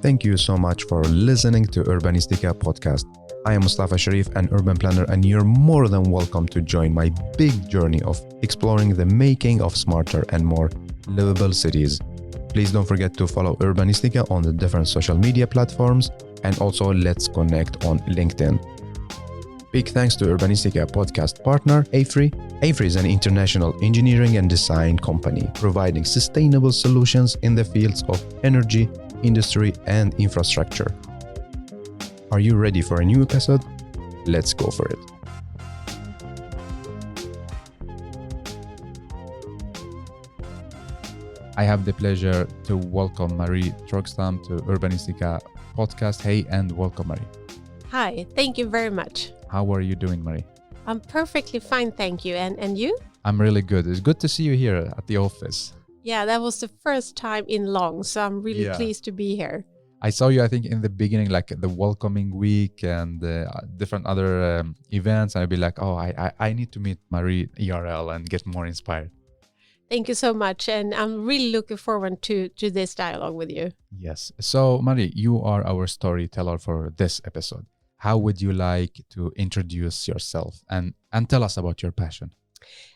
Thank you so much for listening to Urbanistica podcast. I am Mustafa Sharif, an urban planner, and you're more than welcome to join my big journey of exploring the making of smarter and more livable cities. Please don't forget to follow Urbanistica on the different social media platforms, and also let's connect on LinkedIn. Big thanks to Urbanistica podcast partner AFRY. AFRY is an international engineering and design company providing sustainable solutions in the fields of energy, industry, and infrastructure. Are you ready for a new episode? Let's go for it. I have the pleasure to welcome Marie Trogstam to Urbanistica podcast. Hey, and welcome, Marie. Hi, thank you very much. How are you doing, Marie? I'm perfectly fine, thank you. And you? I'm really good. It's good to see you here at the office. Yeah, that was the first time in long, so I'm really pleased to be here. I saw you, I think, in the beginning, like the welcoming week and different other events. I'd be like, oh, I need to meet Marie IRL and get more inspired. Thank you so much. And I'm really looking forward to this dialogue with you. Yes. So, Marie, you are our storyteller for this episode. How would you like to introduce yourself and tell us about your passion?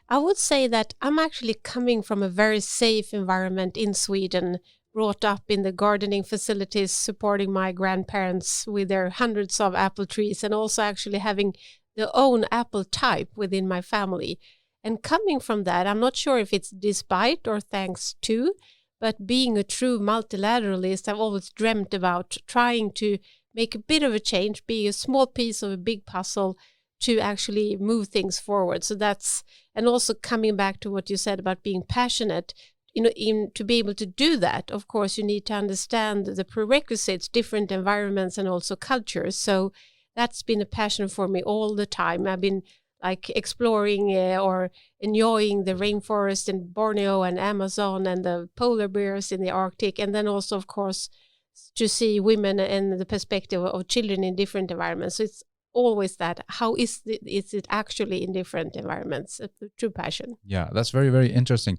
I would say that I'm actually coming from a very safe environment in Sweden, brought up in the gardening facilities, supporting my grandparents with their hundreds of apple trees, and also actually having the own apple type within my family. And coming from that, I'm not sure if it's despite or thanks to, but being a true multilateralist, I've always dreamt about trying to make a bit of a change, be a small piece of a big puzzle to actually move things forward. So that's, and also coming back to what you said about being passionate, to be able to do that, of course, you need to understand the prerequisites, different environments, and also cultures. So that's been a passion for me all the time. I've been like exploring or enjoying the rainforest in Borneo and Amazon and the polar bears in the Arctic. And then also, of course, to see women and the perspective of children in different environments. So it's always that, how is it actually in different environments? A true passion. Yeah, that's very, very interesting.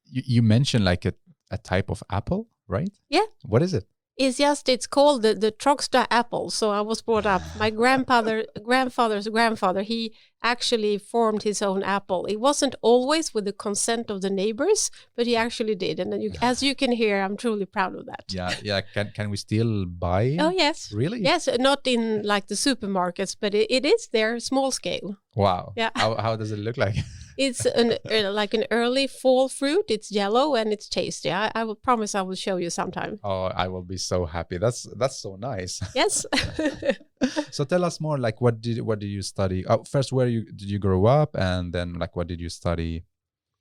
You mentioned like a type of apple, right? Yeah. What is it? It's called the Trogstam apple. So I was brought up, my grandfather's grandfather, he actually formed his own apple. It wasn't always with the consent of the neighbors, but he actually did. And as you can hear, I'm truly proud of that. Yeah. Can we still buy? Oh, yes. Really? Yes, not in like the supermarkets, but it is there, small scale. Wow. Yeah. How does it look like? It's like an early fall fruit. It's yellow and it's tasty. I will promise I will show you sometime. Oh, I will be so happy. That's so nice. Yes. So tell us more. Like, what did you study? First, did you grow up, and then like what did you study?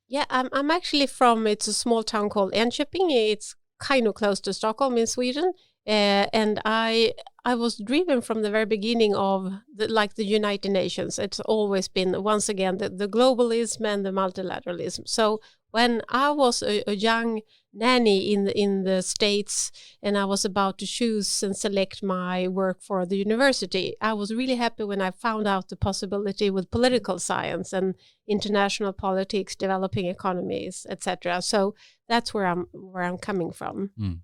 Yeah, I'm actually from. It's a small town called Enköping. It's kind of close to Stockholm in Sweden. And I was driven from the very beginning of the United Nations. It's always been, once again, the globalism and the multilateralism. So when I was a young nanny in the States and I was about to choose and select my work for the university, I was really happy when I found out the possibility with political science and international politics, developing economies, etc. So that's where I'm coming from. Mm.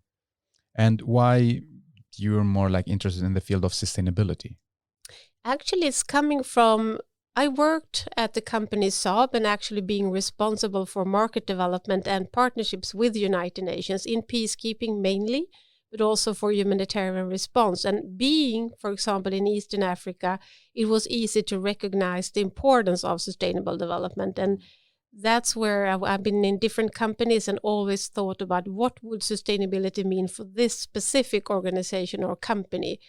And why you're more like interested in the field of sustainability? Actually, it's coming from, I worked at the company Saab and actually being responsible for market development and partnerships with the United Nations in peacekeeping mainly, but also for humanitarian response. And being, for example, in Eastern Africa, it was easy to recognize the importance of sustainable development. And that's where I've been in different companies and always thought about what would sustainability mean for this specific organization or company.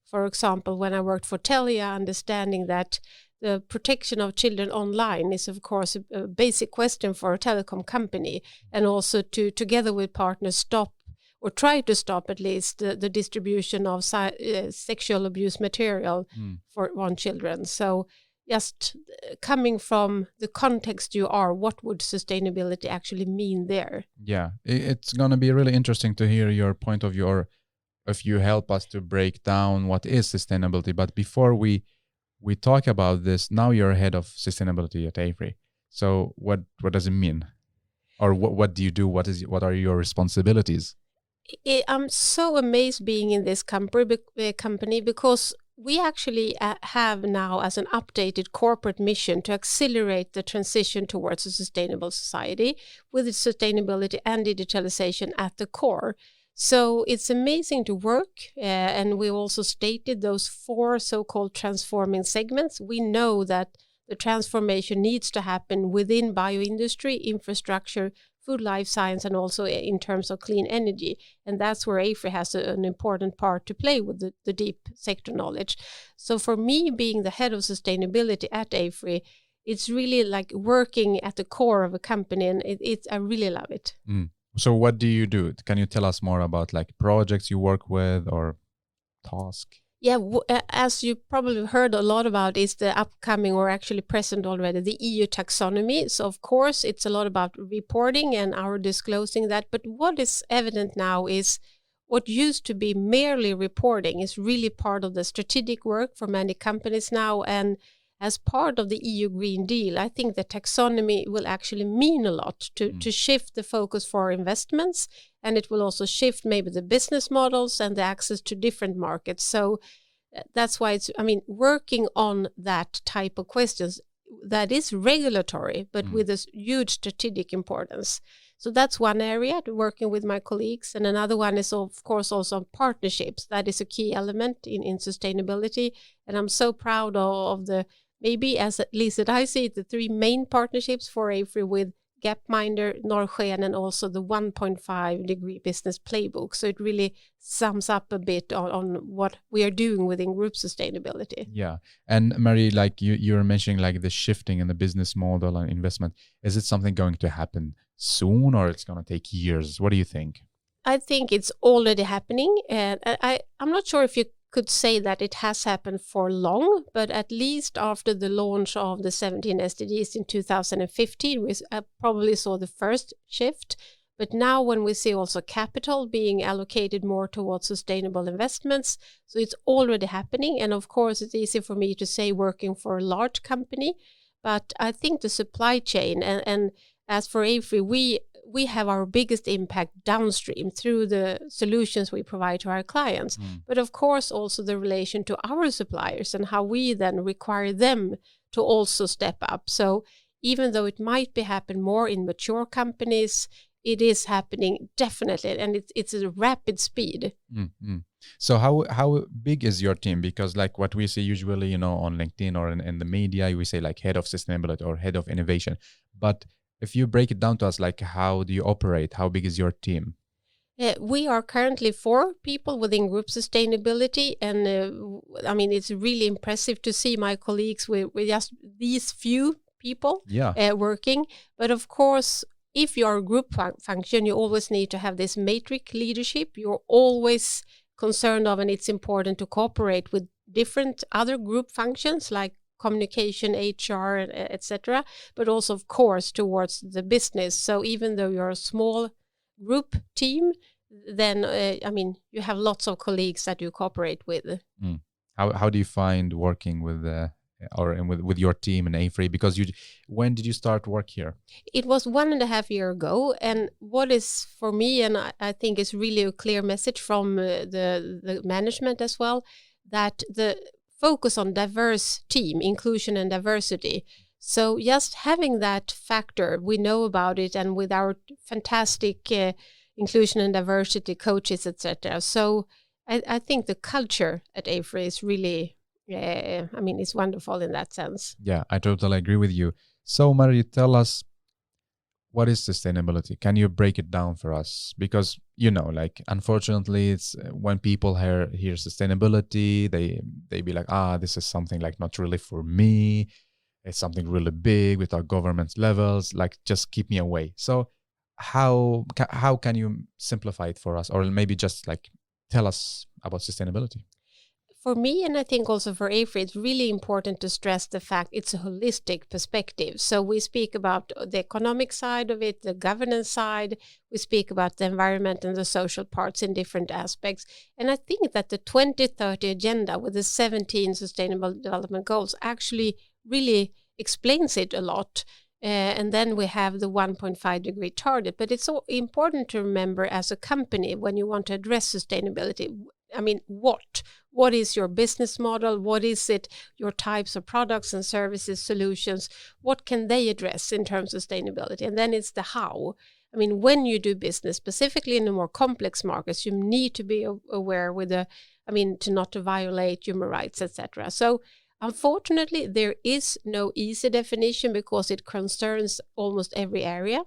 For example, when I worked for Telia, understanding that the protection of children online is, of course, a basic question for a telecom company, and also to, together with partners, stop or try to stop at least the distribution of sexual abuse material for children. So just coming from the context you are, what would sustainability actually mean there? Yeah, it's going to be really interesting to hear your point of view, or if you help us to break down what is sustainability. But before we talk about this, now you're head of sustainability at AFRY. So what does it mean? Or what do you do? What are your responsibilities? I'm so amazed being in this company because we actually have now as an updated corporate mission to accelerate the transition towards a sustainable society with its sustainability and digitalization at the core. So it's amazing to work, and we also stated those 4 so-called transforming segments. We know that the transformation needs to happen within bioindustry, infrastructure, food life science, and also in terms of clean energy. And that's where AFRY has an important part to play with the deep sector knowledge. So for me, being the head of sustainability at AFRY, it's really like working at the core of a company, and I really love it. So what do you do? Can you tell us more about like projects you work with or tasks? Yeah, as you probably heard a lot about is the upcoming, or actually present already, the EU taxonomy. So of course it's a lot about reporting and our disclosing that. But what is evident now is what used to be merely reporting is really part of the strategic work for many companies now. And as part of the EU Green Deal, I think the taxonomy will actually mean a lot to shift the focus for investments, and it will also shift maybe the business models and the access to different markets. So that's why working on that type of questions that is regulatory, but with a huge strategic importance. So that's one area, working with my colleagues. And another one is, of course, also partnerships. That is a key element in sustainability. And I'm so proud of the, maybe as at least that I see it, the 3 main partnerships for AFRY with Gapminder, Norrsken, and also the 1.5 degree business playbook. So it really sums up a bit on what we are doing within group sustainability. Yeah. And Marie, like you were mentioning, like the shifting in the business model and investment, is it something going to happen soon, or it's going to take years? What do you think? I think it's already happening. And I'm not sure if you could say that it has happened for long, but at least after the launch of the 17 SDGs in 2015, we probably saw the first shift. But now when we see also capital being allocated more towards sustainable investments, so it's already happening. And of course, it's easy for me to say working for a large company, but I think the supply chain and as for AFRY, we have our biggest impact downstream through the solutions we provide to our clients. But of course, also the relation to our suppliers and how we then require them to also step up. So even though it might be happen more in mature companies, it is happening definitely, and it's a rapid speed. So how big is your team? Because like what we see usually, on LinkedIn or in the media, we say like head of sustainability or head of innovation. But if you break it down to us, like how do you operate? How big is your team? We are currently 4 people within group sustainability, and it's really impressive to see my colleagues with just these few people working. But of course, if you are a group function, you always need to have this matrix leadership. You're always concerned of, and it's important to cooperate with different other group functions like communication, HR, etc., but also, of course, towards the business. So even though you're a small group team, then you have lots of colleagues that you cooperate with. How do you find working with with your team in AFRY? Because when did you start work here? It was 1.5 years ago, and what is for me, and I think is really a clear message from the management as well, that the focus on diverse team, inclusion and diversity. So just having that factor, we know about it, and with our fantastic inclusion and diversity coaches, etc. So I think the culture at AFRY is really, it's wonderful in that sense. Yeah, I totally agree with you. So Marie, tell us, what is sustainability? Can you break it down for us? Because, unfortunately, it's when people hear sustainability, they be like, this is something like not really for me. It's something really big with our government levels, like just keep me away. So how can you simplify it for us? Or maybe just like tell us about sustainability. For me, and I think also for AFRY, it's really important to stress the fact it's a holistic perspective. So we speak about the economic side of it, the governance side, we speak about the environment and the social parts in different aspects. And I think that the 2030 agenda with the 17 sustainable development goals actually really explains it a lot. And then we have the 1.5 degree target. But it's so important to remember as a company, when you want to address sustainability, I mean, what is your business model? What is it, your types of products and services, solutions? What can they address in terms of sustainability? And then it's the how. I mean, when you do business, specifically in the more complex markets, you need to be aware to not to violate human rights, etc. So unfortunately, there is no easy definition because it concerns almost every area.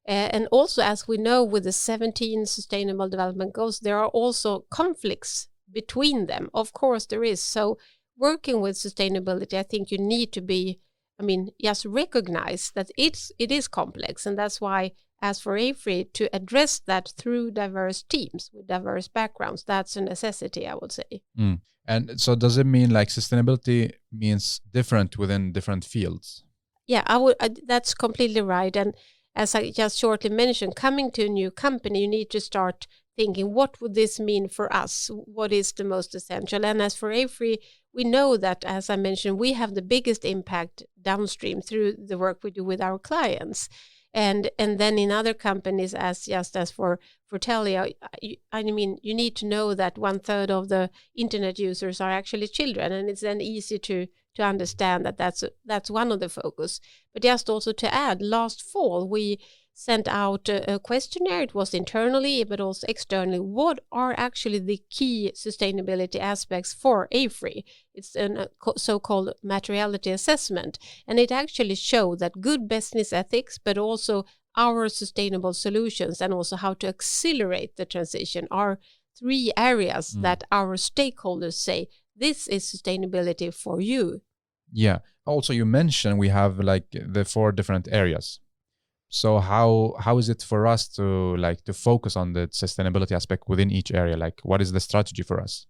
And also, as we know, with the 17 Sustainable Development Goals, there are also conflicts between them. Of course, there is. So working with sustainability, I think you need to be, just recognize that it is complex. And that's why, as for AFRY, to address that through diverse teams with diverse backgrounds, that's a necessity, I would say. And so does it mean like sustainability means different within different fields? Yeah, that's completely right. And as I just shortly mentioned, coming to a new company, you need to start thinking, what would this mean for us? What is the most essential? And as for AFRY, we know that, as I mentioned, we have the biggest impact downstream through the work we do with our clients. And then in other companies, as for Telia, you need to know that 1/3 of the internet users are actually children, and it's then easy to understand that that's one of the focus. But just also to add, last fall we sent out a questionnaire. It was internally, but also externally. What are actually the key sustainability aspects for AFRY? It's a so-called materiality assessment, and it actually showed that good business ethics, but also our sustainable solutions and also how to accelerate the transition are 3 areas that our stakeholders say, this is sustainability for you. Yeah. Also, you mentioned we have like the 4 different areas. So how is it for us to focus on the sustainability aspect within each area? Like, what is the strategy for us?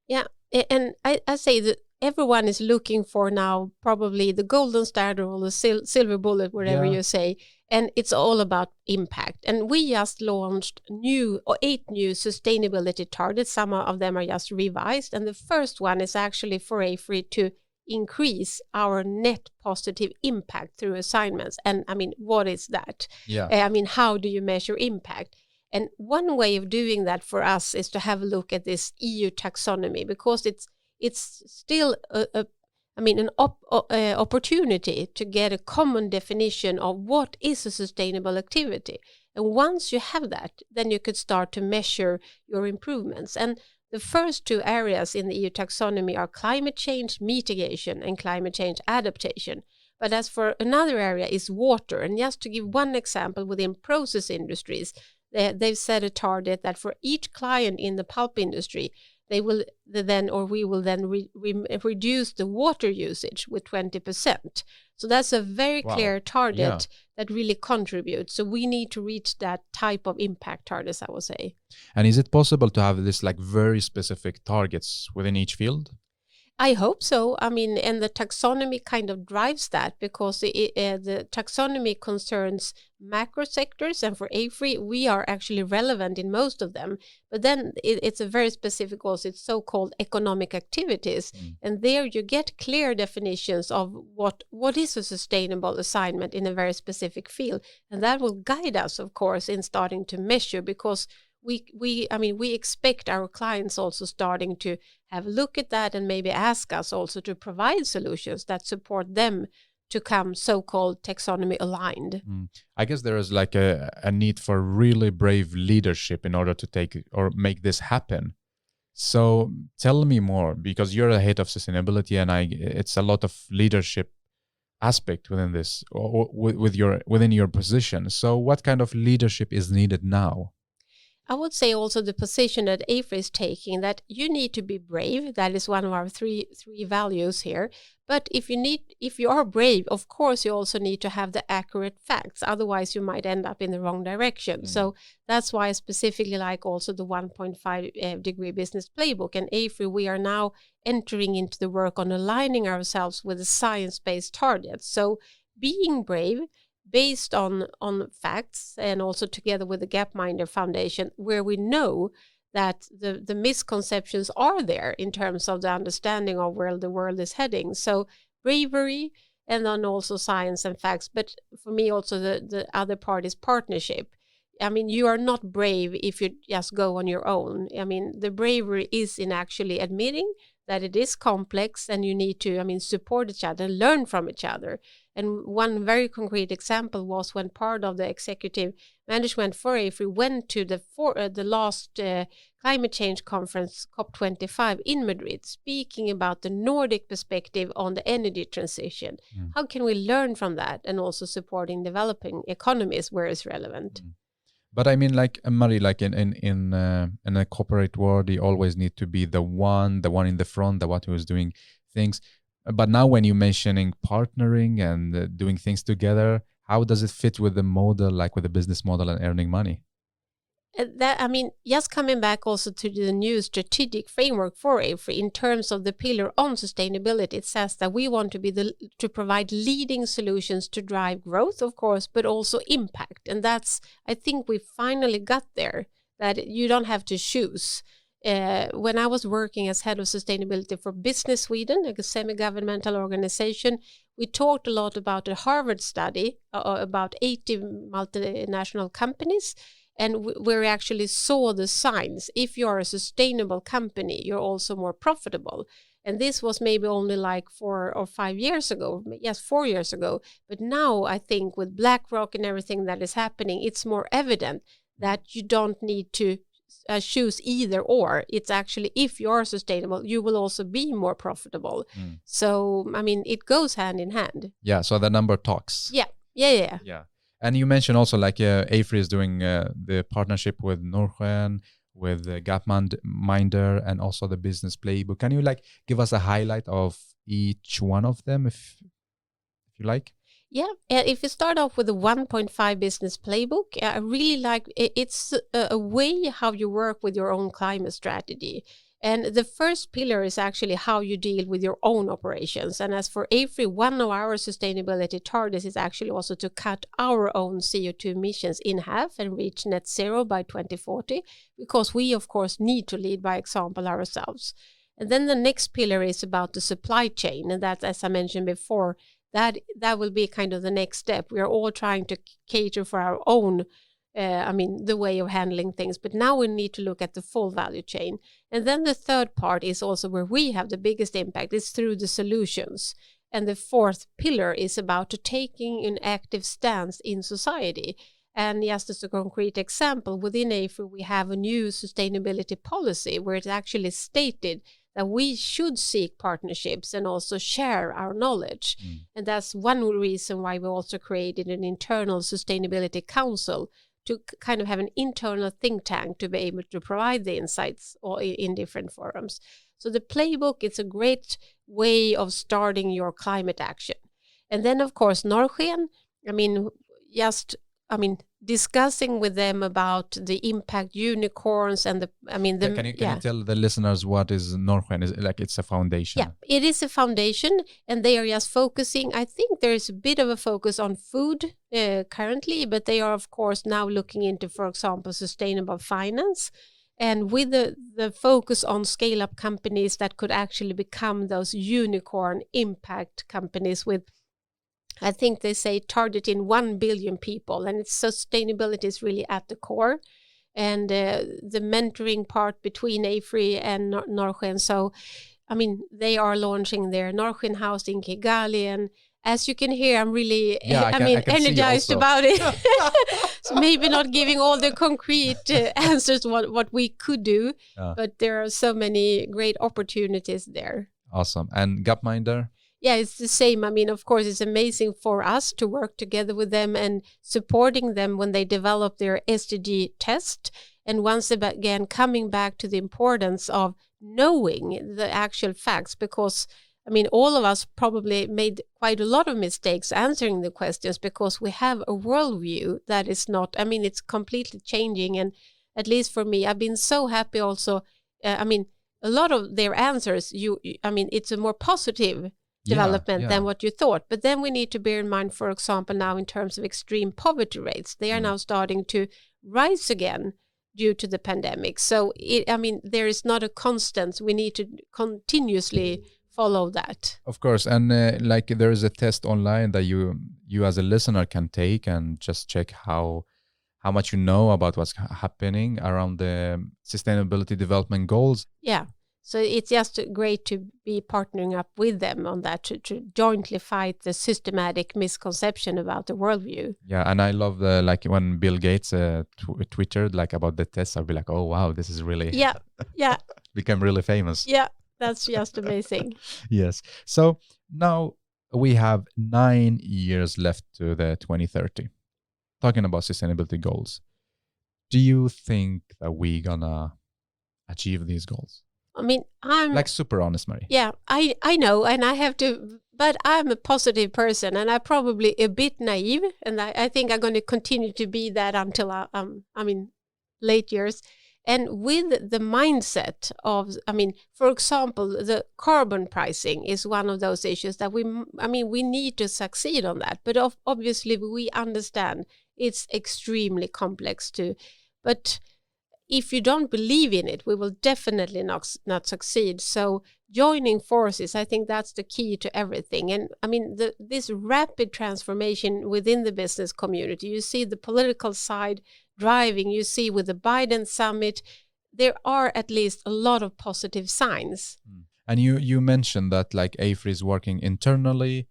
Yeah, and I say that everyone is looking for now probably the golden standard or the silver bullet, whatever you say, and it's all about impact. And we just launched 8 new sustainability targets. Some of them are just revised, and the first one is actually for AFRY to increase our net positive impact through assignments. And what is that? How do you measure impact? And one way of doing that for us is to have a look at this EU taxonomy, because it's still an opportunity to get a common definition of what is a sustainable activity. And once you have that, then you could start to measure your improvements. And the first 2 areas in the EU taxonomy are climate change mitigation and climate change adaptation. But as for another area is water. And just to give one example, within process industries, they've set a target that for each client in the pulp industry, we will then reduce the water usage with 20%. So that's a very clear target that really contributes. So we need to reach that type of impact targets, I would say. And is it possible to have this very specific targets within each field? I hope so. And the taxonomy kind of drives that, because the taxonomy concerns macro sectors, and for AFRY, we are actually relevant in most of them. But then it's a very specific also, it's so-called economic activities. And there you get clear definitions of what is a sustainable assignment in a very specific field. And that will guide us, of course, in starting to measure, because we expect our clients also starting to have a look at that and maybe ask us also to provide solutions that support them to come so-called taxonomy aligned. I guess there is a need for really brave leadership in order to take or make this happen. So tell me more, because you're the head of sustainability, and it's a lot of leadership aspect within this, or within your position. So what kind of leadership is needed now? I would say also the position that AFRY is taking, that you need to be brave. That is one of our three values here. But if you are brave, of course, you also need to have the accurate facts. Otherwise, you might end up in the wrong direction. So that's why I specifically like also the 1.5 degree business playbook. And AFRY, we are now entering into the work on aligning ourselves with the science-based targets. So being brave, based on facts, and also together with the Gapminder Foundation, where we know that the misconceptions are there in terms of the understanding of where the world is heading. So bravery, and then also science and facts. But for me also the other part is partnership. I mean, you are not brave if you just go on your own. I mean, the bravery is in actually admitting that it is complex and you need to, I mean, support each other, learn from each other. And one very concrete example was when part of the executive management for AFRY went to the last climate change conference, COP25 in Madrid, speaking about the Nordic perspective on the energy transition. How can we learn from that and also supporting developing economies where it's relevant? But I mean, like Marie, like in a corporate world, you always need to be the one in the front, the one who is doing things. But now, when you're mentioning partnering and doing things together, how does it fit with the model, like with the business model and earning money? That, I mean, just coming back also to the new strategic framework for AFRY in terms of the pillar on sustainability, it says that we want to be to provide leading solutions to drive growth, of course, but also impact. And that's, I think we finally got there, that you don't have to choose. When I was working as head of sustainability for Business Sweden, like a semi-governmental organization, we talked a lot about a Harvard study about 80 multinational companies. And where we actually saw the signs. If you're a sustainable company, you're also more profitable. And this was maybe only like 4 or 5 years ago. Yes, 4 years ago. But now I think with BlackRock and everything that is happening, it's more evident that you don't need to choose either or. It's actually, if you are sustainable, you will also be more profitable. So, I mean, it goes hand in hand. Yeah, so the number talks. Yeah. And you mentioned also like AFRY is doing the partnership with Norrsken, with Gapminder, and also the business playbook. Can you like give us a highlight of each one of them, if you like? Yeah, if you start off with the 1.5 business playbook, I really like it's a way how you work with your own climate strategy. And the first pillar is actually how you deal with your own operations. And as for AFRY, one of our sustainability targets is actually also to cut our own CO2 emissions in half and reach net zero by 2040, because we, of course, need to lead by example ourselves. And then the next pillar is about the supply chain. And that, as I mentioned before, that will be kind of the next step. We are all trying to cater for our own the way of handling things. But now we need to look at the full value chain. And then the third part is also where we have the biggest impact, is through the solutions. And the fourth pillar is about taking an active stance in society. And just as a concrete example, within AFRY, we have a new sustainability policy where it's actually stated that we should seek partnerships and also share our knowledge. And that's one reason why we also created an internal sustainability council, to kind of have an internal think tank to be able to provide the insights in different forums. So the playbook is a great way of starting your climate action. And then, of course, Norrsken, discussing with them about the impact unicorns and Can you tell the listeners what is Norrsken? Is it like it's a foundation? Yeah, it is a foundation, and they are just focusing. I think there is a bit of a focus on food currently, but they are, of course, now looking into, for example, sustainable finance, and with the focus on scale-up companies that could actually become those unicorn impact companies with, I think they say, targeting 1 billion people, and it's sustainability is really at the core, and the mentoring part between AFRY and Norrsken. So, they are launching their Norrsken house in Kigali, and as you can hear, I'm really, energized about it. So maybe not giving all the concrete answers what we could do, but there are so many great opportunities there. Awesome. And Gapminder? Yeah, it's the same. Of course, it's amazing for us to work together with them and supporting them when they develop their SDG test. And once again, coming back to the importance of knowing the actual facts, because all of us probably made quite a lot of mistakes answering the questions because we have a worldview that is not, it's completely changing. And at least for me, I've been so happy also. A lot of their answers, it's a more positive development than what you thought. But then we need to bear in mind, for example, now in terms of extreme poverty rates, they are now starting to rise again due to the pandemic. So, there is not a constant. We need to continuously follow that. Of course, and like there is a test online that you as a listener can take and just check how much you know about what's happening around the sustainability development goals. Yeah. So it's just great to be partnering up with them on that to jointly fight the systematic misconception about the worldview. Yeah, and I love like when Bill Gates twittered like about the tests. I'll be like, oh wow, this is really yeah become really famous. Yeah, that's just amazing. Yes. So now we have 9 years left to the 2030. Talking about sustainability goals, do you think that we're gonna achieve these goals? I mean, I'm like super honest, Marie. Yeah, I know, and I have to, but I'm a positive person, and I'm probably a bit naive, and I think I'm going to continue to be that until late years. And with the mindset of, for example, the carbon pricing is one of those issues that we need to succeed on that. But obviously, we understand it's extremely complex but if you don't believe in it, we will definitely not succeed. So joining forces, I think that's the key to everything. And this rapid transformation within the business community, you see the political side driving, you see with the Biden summit, there are at least a lot of positive signs. And you mentioned that like AFRY is working internally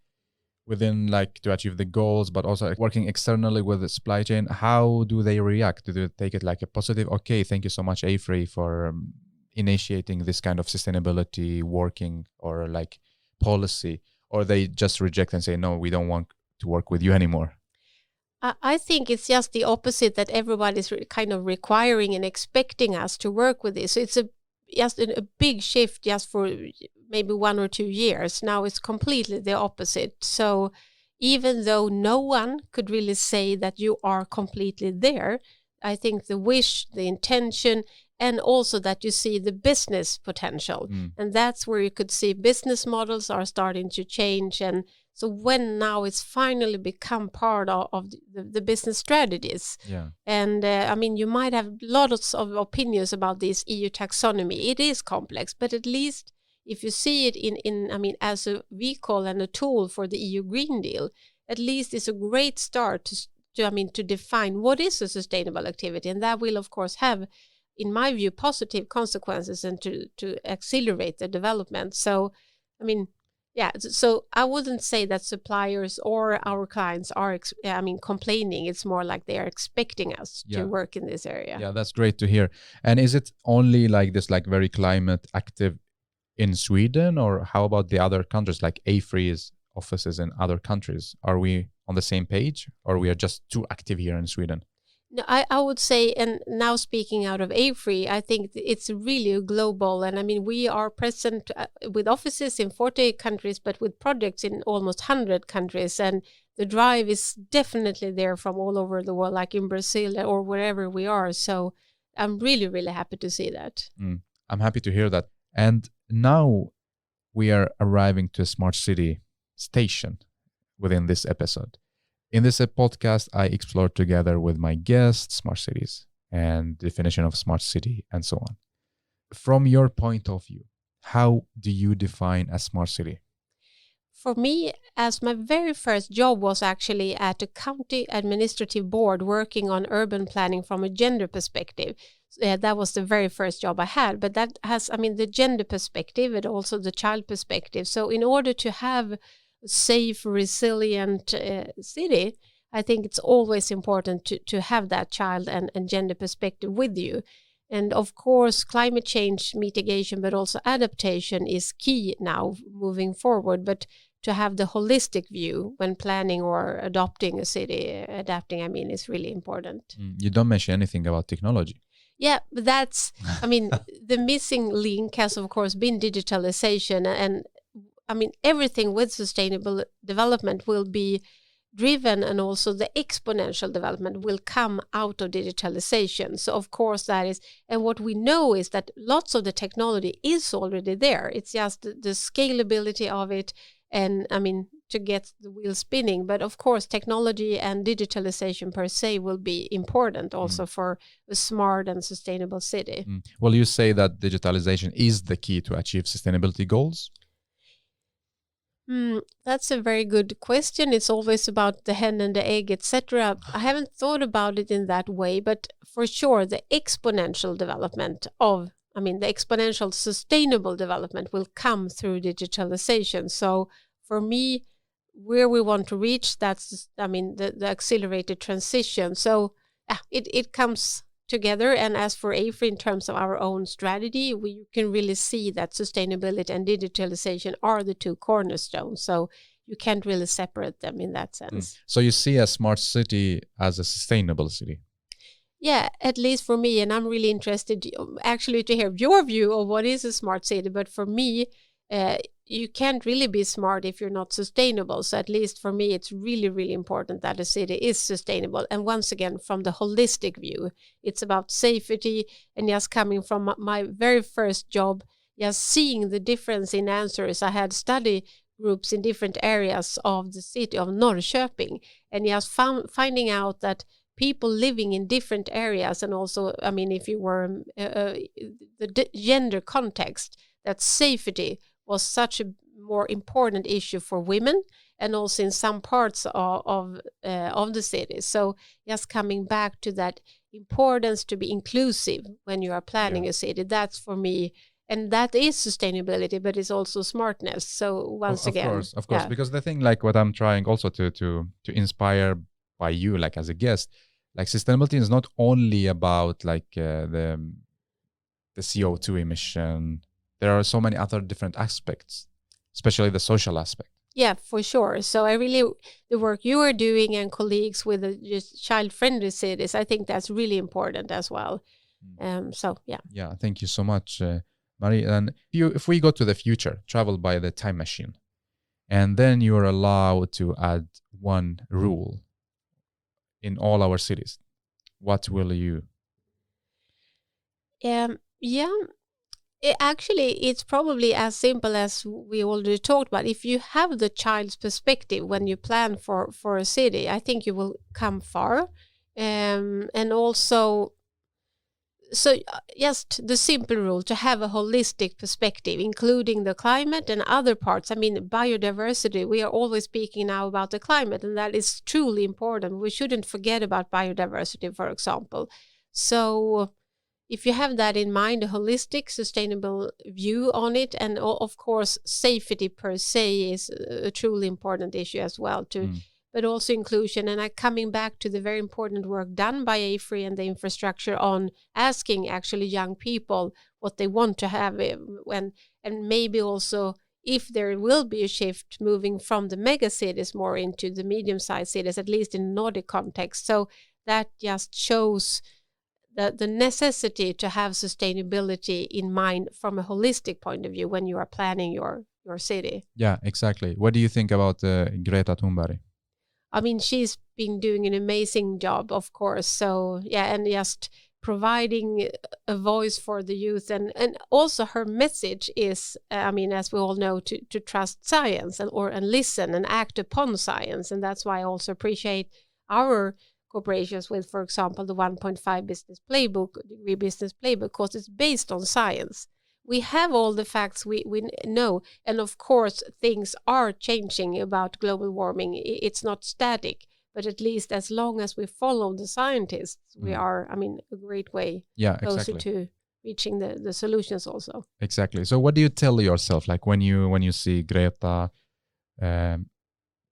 within like to achieve the goals, but also working externally with the supply chain. How do they react? Do they take it like a positive, okay, thank you so much AFRY for initiating this kind of sustainability working or like policy, or they just reject and say, no, we don't want to work with you anymore? I think it's just the opposite, that everybody is kind of requiring and expecting us to work with this. So it's just a big shift just for maybe 1 or 2 years. Now it's completely the opposite. So even though no one could really say that you are completely there, I think the wish, the intention, and also that you see the business potential. And that's where you could see business models are starting to change. And so when now it's finally become part of the business strategies. Yeah. And you might have lots of opinions about this EU taxonomy. It is complex, but at least if you see it in as a vehicle and a tool for the EU Green Deal, at least it's a great start to define what is a sustainable activity. And that will, of course, have, in my view, positive consequences and to accelerate the development. So, so I wouldn't say that suppliers or our clients are, complaining. It's more like they are expecting us to work in this area. Yeah, that's great to hear. And is it only like this, like very climate active in Sweden, or how about the other countries, like AFRY's offices in other countries? Are we on the same page, or we are just too active here in Sweden? No, I would say, and now speaking out of AFRY, I think it's really global. And we are present with offices in 40 countries, but with projects in almost 100 countries. And the drive is definitely there from all over the world, like in Brazil or wherever we are. So I'm really, really happy to see that. I'm happy to hear that. And now we are arriving to a smart city station within this episode. In this podcast, I explore together with my guests smart cities and definition of smart city and so on. From your point of view, how do you define a smart city? For me, as my very first job was actually at a county administrative board working on urban planning from a gender perspective. That was the very first job I had, but that has, the gender perspective and also the child perspective. So in order to have a safe, resilient city, I think it's always important to have that child and gender perspective with you. And of course, climate change mitigation, but also adaptation is key now moving forward. But to have the holistic view when planning or adopting a city, is really important. You don't mention anything about technology. Yeah, but that's, the missing link has, of course, been digitalization. And everything with sustainable development will be driven, and also the exponential development will come out of digitalization. So, of course, that is, and what we know is that lots of the technology is already there. It's just the scalability of it and, to get the wheel spinning. But of course, technology and digitalization per se will be important also for a smart and sustainable city. Well, you say that digitalization is the key to achieve sustainability goals? That's a very good question. It's always about the hen and the egg, etc. I haven't thought about it in that way, but for sure, the exponential development the exponential sustainable development will come through digitalization. So for me, where we want to reach, that's, the accelerated transition. So it comes together. And as for AFRY, in terms of our own strategy, we can really see that sustainability and digitalization are the two cornerstones. So you can't really separate them in that sense. So you see a smart city as a sustainable city? Yeah, at least for me. And I'm really interested actually to hear your view of what is a smart city. But for me, you can't really be smart if you're not sustainable. So at least for me, it's really, really important that a city is sustainable. And once again, from the holistic view, it's about safety. And just coming from my very first job, just seeing the difference in answers. I had study groups in different areas of the city of Norrköping, and just finding out that people living in different areas, and also, if you were the gender context, that safety was such a more important issue for women, and also in some parts of the city. So just coming back to that importance to be inclusive when you are planning a city, that's for me, and that is sustainability, but it's also smartness. So once again, of course, because the thing, like what I'm trying also to inspire by you, like as a guest, like sustainability is not only about like the CO2 emission. There are so many other different aspects, especially the social aspect. Yeah, for sure. So the work you are doing and colleagues with just child-friendly cities, I think that's really important as well. So yeah. Yeah, thank you so much, Marie. And if we go to the future, travel by the time machine, and then you're allowed to add one rule in all our cities, what will you? It's probably as simple as we already talked about. If you have the child's perspective when you plan for a city, I think you will come far. And also, so just the simple rule to have a holistic perspective, including the climate and other parts. Biodiversity, we are always speaking now about the climate, and that is truly important. We shouldn't forget about biodiversity, for example. So if you have that in mind, a holistic, sustainable view on it, and of course, safety per se is a truly important issue as well, but also inclusion. And coming back to the very important work done by AFRY and the infrastructure on asking actually young people what they want to have and maybe also if there will be a shift moving from the mega cities more into the medium-sized cities, at least in Nordic context. So that just shows the necessity to have sustainability in mind from a holistic point of view when you are planning your city. Yeah, exactly. What do you think about Greta Thunberg? She's been doing an amazing job, of course. So yeah, and just providing a voice for the youth, and also her message is, as we all know, to trust science and listen and act upon science, and that's why I also appreciate our cooperations with, for example, the 1.5 degree business playbook, because it's based on science. We have all the facts we know, and of course things are changing about global warming. It's not static, but at least as long as we follow the scientists, we are, a great way closer to reaching the solutions also. Exactly. So what do you tell yourself, like when you see Greta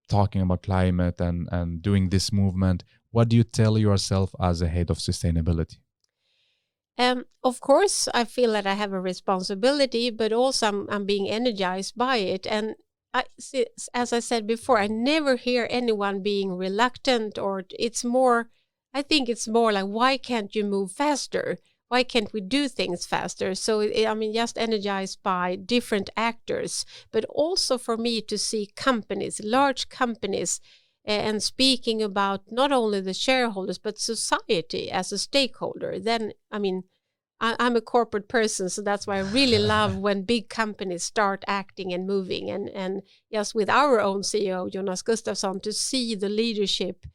talking about climate and doing this movement? What do you tell yourself as a head of sustainability? Of course, I feel that I have a responsibility, but also I'm being energized by it. And as I said before, I never hear anyone being reluctant, or I think it's more like, why can't you move faster? Why can't we do things faster? So, just energized by different actors, but also for me to see companies, large companies, and speaking about not only the shareholders, but society as a stakeholder. Then, I'm a corporate person, so that's why I really love when big companies start acting and moving. And yes, with our own CEO, Jonas Gustafsson, to see the leadership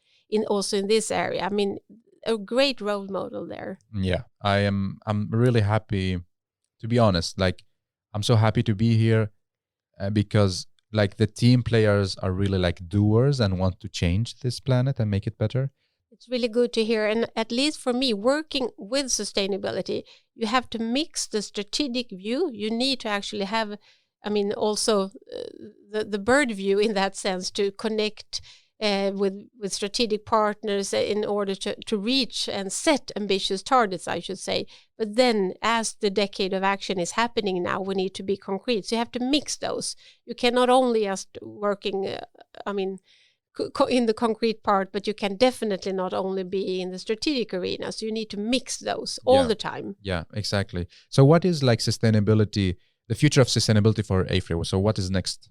also in this area. A great role model there. Yeah, I'm really happy, to be honest. Like, I'm so happy to be here because like the team players are really like doers and want to change this planet and make it better? It's really good to hear. And at least for me, working with sustainability, you have to mix the strategic view. You need to actually have, also the bird view in that sense, to connect with strategic partners in order to reach and set ambitious targets, I should say. But then as the decade of action is happening now, we need to be concrete. So you have to mix those. You cannot only just working, in the concrete part, but you can definitely not only be in the strategic arena. So you need to mix those all the time. Yeah, exactly. So what is like sustainability, the future of sustainability for AFRY? So what is next?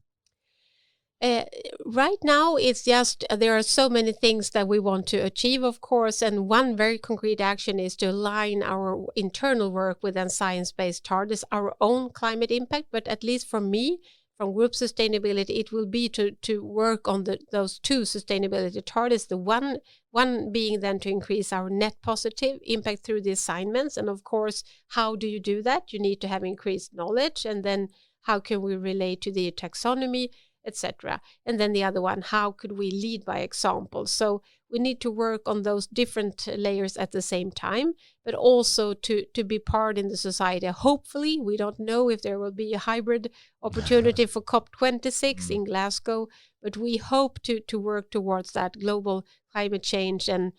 Right now, it's just there are so many things that we want to achieve, of course, and one very concrete action is to align our internal work with science-based targets, our own climate impact. But at least for me, from group sustainability, it will be to work on those two sustainability targets. The one being then to increase our net positive impact through the assignments. And of course, how do you do that? You need to have increased knowledge. And then how can we relate to the taxonomy, etc. And then the other one, how could we lead by example? So we need to work on those different layers at the same time, but also to be part in the society. Hopefully, we don't know if there will be a hybrid opportunity for COP26 in Glasgow, but we hope to work towards that global climate change and,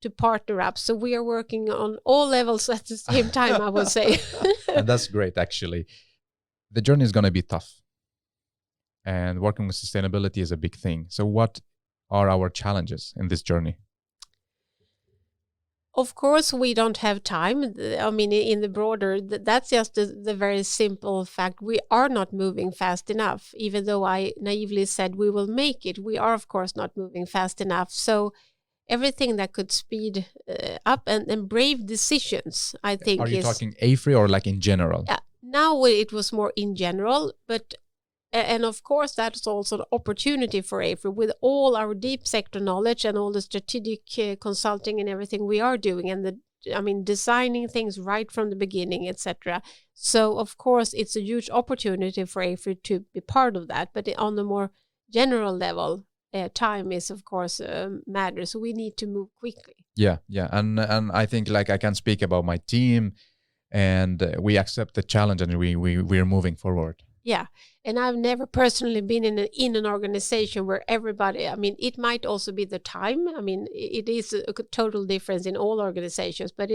to partner up. So we are working on all levels at the same time, I would say. And that's great, actually. The journey is going to be tough. And working with sustainability is a big thing. So what are our challenges in this journey? Of course, we don't have time. In the broader, that's just the very simple fact. We are not moving fast enough. Even though I naively said we will make it, we are, of course, not moving fast enough. So everything that could speed up and brave decisions, I think. Are you talking AFRY or like in general? Yeah, now it was more in general, but and of course, that's also an opportunity for AFRY with all our deep sector knowledge and all the strategic consulting and everything we are doing, and designing things right from the beginning, etc. So, of course, it's a huge opportunity for AFRY to be part of that. But on the more general level, time is, of course, matters. So we need to move quickly. Yeah, and I think like I can speak about my team, and we accept the challenge, and we're moving forward. Yeah, and I've never personally been in an organization where everybody, it might also be the time. It is a total difference in all organizations, but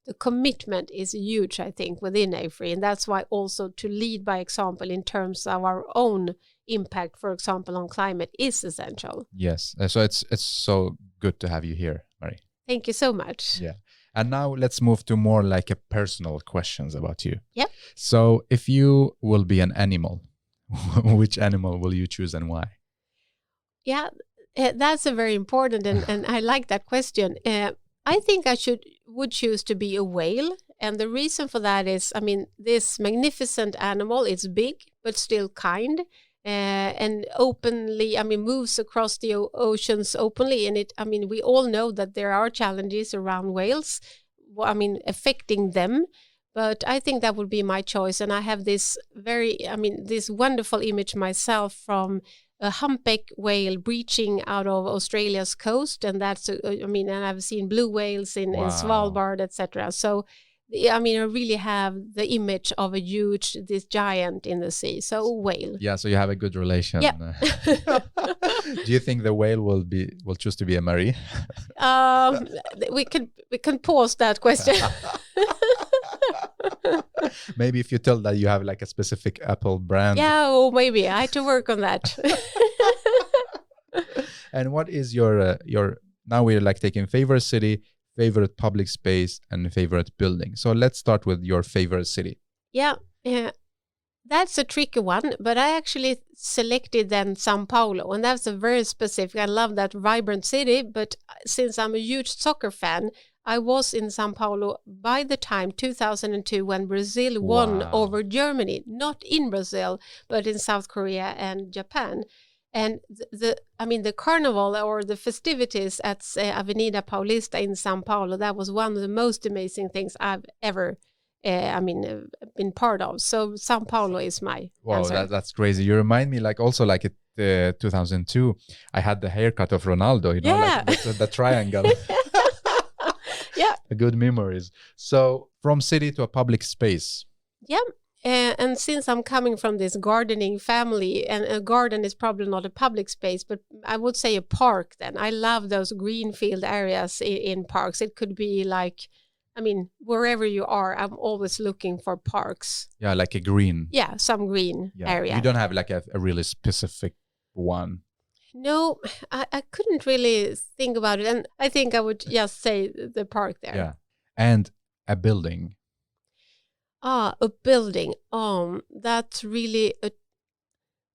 the commitment is huge, I think, within AFRY. And that's why also to lead by example in terms of our own impact, for example, on climate is essential. Yes, so it's so good to have you here, Marie. Thank you so much. Yeah. And now let's move to more like a personal questions about you. Yep. So if you will be an animal, which animal will you choose and why? Yeah, that's a very important and I like that question. I think I would choose to be a whale. And the reason for that is, this magnificent animal is big, but still kind. And openly, moves across the oceans openly. And we all know that there are challenges around whales, affecting them. But I think that would be my choice. And I have this this wonderful image myself from a humpback whale breaching out of Australia's coast. And that's, and I've seen blue whales in Svalbard, etc. So I really have the image of this giant in the sea. So a whale. Yeah, so you have a good relation. Yeah. Do you think the whale will choose to be a Marie? We can pause that question. Maybe if you tell that you have like a specific Apple brand. Yeah, maybe I had to work on that. And what is your now we're like taking favorite city, favorite public space, and favorite building. So let's start with your favorite city. Yeah, that's a tricky one, but I actually selected then Sao Paulo, and that's a very specific. I love that vibrant city, but since I'm a huge soccer fan, I was in Sao Paulo by the time 2002 when Brazil won over Germany, not in Brazil, but in South Korea and Japan. And the carnival or the festivities at Avenida Paulista in Sao Paulo, that was one of the most amazing things I've ever been part of. So Sao Paulo is my answer. That's crazy. You remind me like 2002, I had the haircut of Ronaldo, Yeah. like the triangle. Yeah. Good memories. So from city to a public space. Yeah. And since I'm coming from this gardening family, and a garden is probably not a public space, but I would say a park then. I love those greenfield areas in parks. It could be like, wherever you are, I'm always looking for parks. Yeah, like a green. Yeah, some green area. You don't have like a really specific one. No, I couldn't really think about it. And I think I would just say the park there. Yeah. And a building. A building. That's really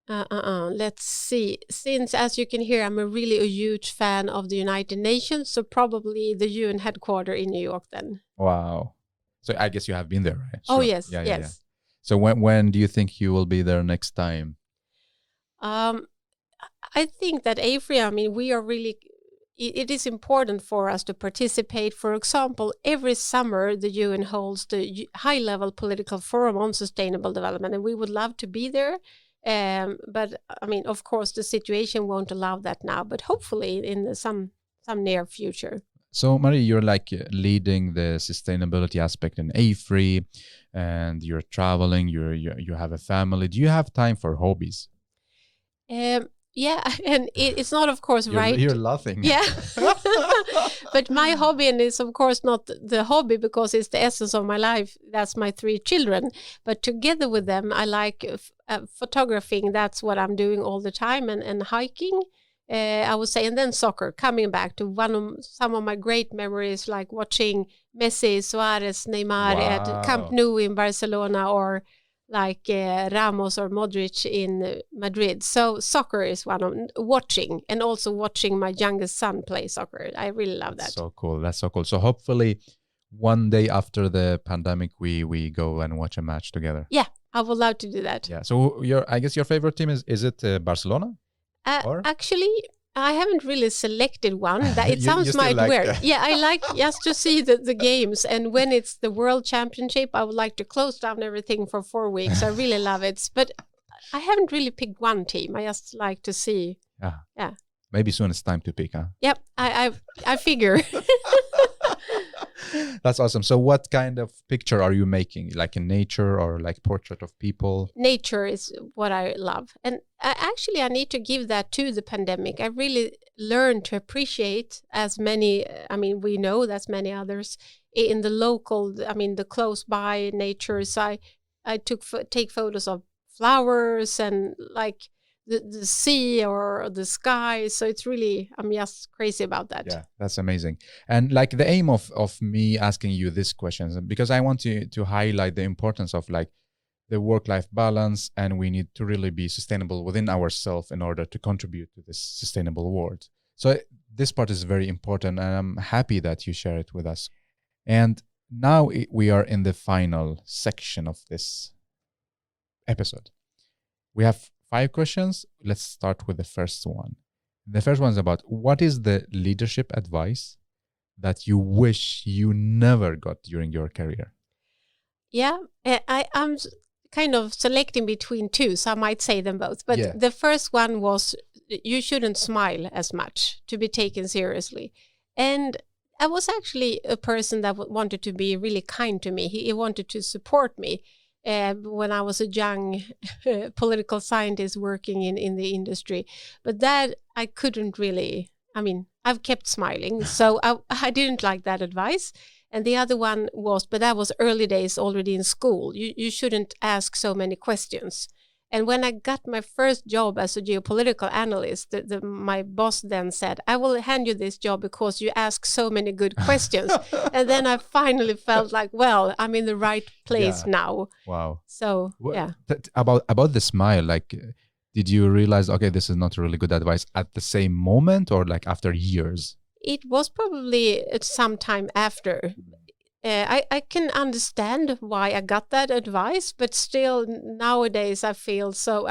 let's see. Since, as you can hear, I'm a huge fan of the United Nations, so probably the UN headquarters in New York then. Wow. So I guess you have been there, right? Oh, Sure. yes, Yeah. yes. So when do you think you will be there next time? I think that AFRY, we are really... It is important for us to participate. For example, every summer the UN holds the high-level political forum on sustainable development, and we would love to be there. But of course, the situation won't allow that now. But hopefully, in some near future. So, Marie, you're like leading the sustainability aspect in AFRY, and you're traveling. You have a family. Do you have time for hobbies? Yeah, and it's not, of course, right. You're laughing. Yeah. But my hobby, and it's, of course, not the hobby because it's the essence of my life. That's my 3 children. But together with them, I like photographing. That's what I'm doing all the time, and hiking, I would say. And then soccer, coming back to some of my great memories, like watching Messi, Suarez, Neymar at Camp Nou in Barcelona, or like Ramos or Modric in Madrid. So soccer is one of watching, and also watching my youngest son play soccer. I really love that. That's so cool. That's so cool. So hopefully one day after the pandemic, we go and watch a match together. Yeah, I would love to do that. Yeah. So I guess your favorite team is it Barcelona? Actually, I haven't really selected one. That it sounds like weird. Yeah, I like just to see the games. And when it's the World Championship, I would like to close down everything for 4 weeks. I really love it. But I haven't really picked one team. I just like to see. Yeah. Maybe soon it's time to pick, huh? Yep, I figure. That's awesome. So what kind of picture are you making? Like in nature or like portrait of people? Nature is what I love. And I need to give that to the pandemic. I really learned to appreciate as many, we know that's many others in the local, the close by nature. So I take photos of flowers and like the sea or the sky. So it's really, I'm just crazy about that. Yeah, that's amazing. And like the aim of me asking you these questions, because I want to highlight the importance of like the work-life balance, and we need to really be sustainable within ourselves in order to contribute to this sustainable world. So this part is very important, and I'm happy that you share it with us. And now we are in the final section of this episode. We have 5 questions. Let's start with the first one. The first one is about what is the leadership advice that you wish you never got during your career? Yeah, I'm kind of selecting between 2, so I might say them both. But the first one was you shouldn't smile as much to be taken seriously. And I was actually a person that wanted to be really kind to me. He wanted to support me. When I was a young political scientist working in the industry. But that I couldn't really, I've kept smiling. So I didn't like that advice. And the other one was, but that was early days already in school. You shouldn't ask so many questions. And when I got my first job as a geopolitical analyst, my boss then said, I will hand you this job because you ask so many good questions. And then I finally felt like, well, I'm in the right place now. Wow. So, yeah. About the smile, like, did you realize, okay, this is not really good advice at the same moment or like after years? It was probably some time after. I can understand why I got that advice, but still nowadays I feel so,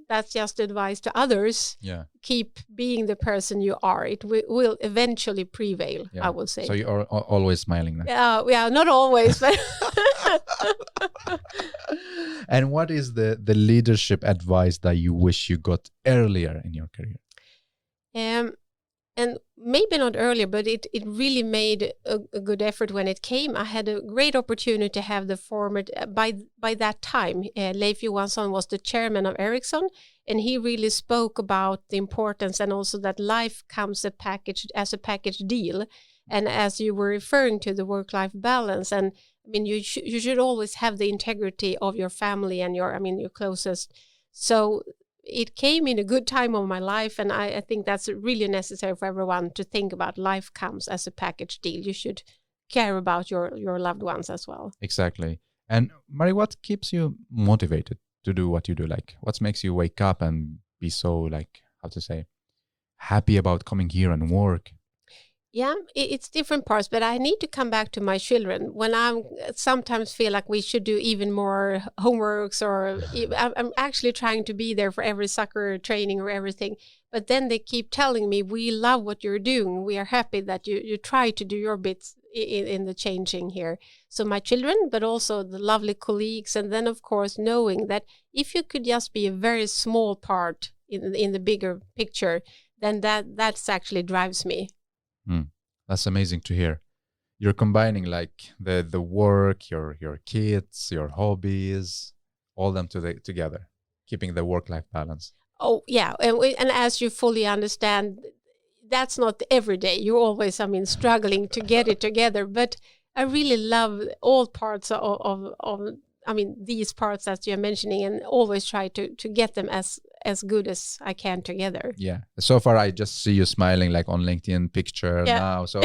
that's just advice to others. Yeah. Keep being the person you are. It will eventually prevail, Yeah. I would say. So you're always smiling now. Yeah, not always, but... And what is the leadership advice that you wish you got earlier in your career? And maybe not earlier, but it really made a good effort when it came. I had a great opportunity to have the former, by that time, Leif Johansson was the chairman of Ericsson, and he really spoke about the importance and also that life comes as a package deal. And as you were referring to the work-life balance, and you should always have the integrity of your family and your closest. So it came in a good time of my life, and I think that's really necessary for everyone to think about. Life comes as a package deal. You should care about your loved ones as well. Exactly. And Marie, what keeps you motivated to do what you do? Like, what makes you wake up and be so, happy about coming here and work? Yeah, it's different parts, but I need to come back to my children. When I sometimes feel like we should do even more homeworks, or I'm actually trying to be there for every soccer training or everything. But then they keep telling me, we love what you're doing. We are happy that you try to do your bits in the changing here. So my children, but also the lovely colleagues. And then, of course, knowing that if you could just be a very small part in the bigger picture, then that's actually drives me. That's amazing to hear. You're combining the work, your kids, your hobbies, all them together, keeping the work-life balance. Oh yeah, and as you fully understand, that's not every day. You're always, struggling to get it together. But I really love all parts of these parts that you're mentioning, and always try to get them as good as I can together. Yeah. So far, I just see you smiling on LinkedIn picture now. So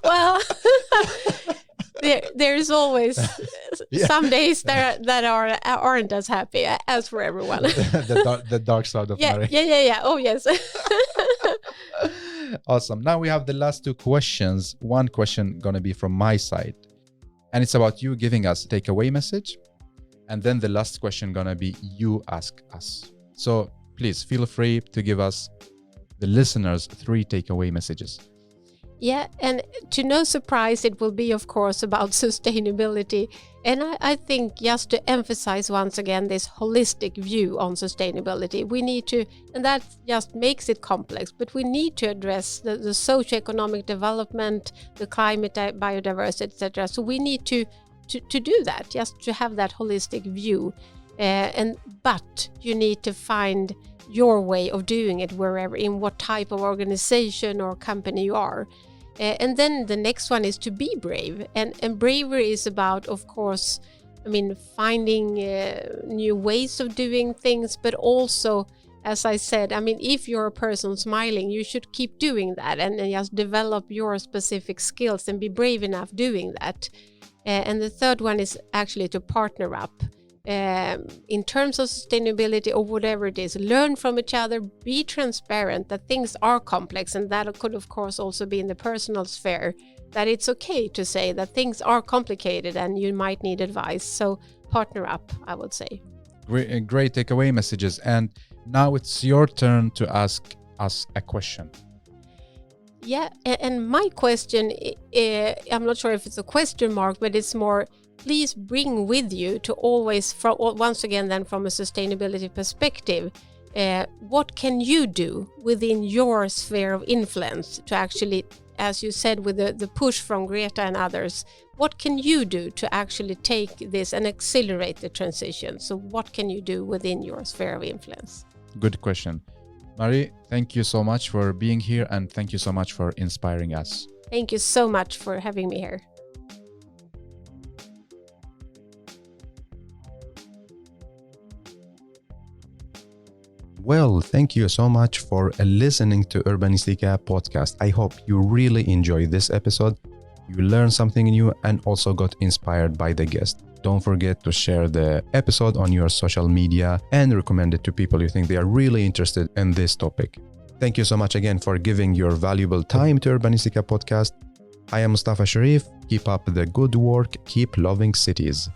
well, there's always some days that aren't as happy as for everyone. the dark side of Marie. Yeah. Oh yes. Awesome. Now we have the last two questions. One question gonna be from my side, and it's about you giving us a takeaway message. And then the last question gonna be you ask us. So please feel free to give us, the listeners, 3 takeaway messages. Yeah, and to no surprise, it will be, of course, about sustainability. And I think just to emphasize once again this holistic view on sustainability, we need to, and that just makes it complex, but we need to address the socioeconomic development, the climate, biodiversity, etc. So we need to do that, just to have that holistic view. But you need to find your way of doing it wherever, in what type of organization or company you are. And then the next one is to be brave. And bravery is about, of course, finding new ways of doing things, but also, as I said, if you're a person smiling, you should keep doing that and just develop your specific skills and be brave enough doing that. And the third one is actually to partner up. In terms of sustainability or whatever it is, learn from each other, be transparent that things are complex, and that could of course also be in the personal sphere, that it's okay to say that things are complicated and you might need advice. So partner up, I would say. Great takeaway messages. And now it's your turn to ask us a question. Yeah, and my question, I'm not sure if it's a question mark, but it's more, please bring with you to always, once again then from a sustainability perspective, what can you do within your sphere of influence to actually, as you said, with the push from Greta and others, what can you do to actually take this and accelerate the transition? So what can you do within your sphere of influence? Good question. Marie, thank you so much for being here, and thank you so much for inspiring us. Thank you so much for having me here. Well, thank you so much for listening to Urbanistica podcast. I hope you really enjoyed this episode. You learned something new and also got inspired by the guest. Don't forget to share the episode on your social media and recommend it to people you think they are really interested in this topic. Thank you so much again for giving your valuable time to Urbanistica podcast. I am Mustafa Sharif. Keep up the good work. Keep loving cities.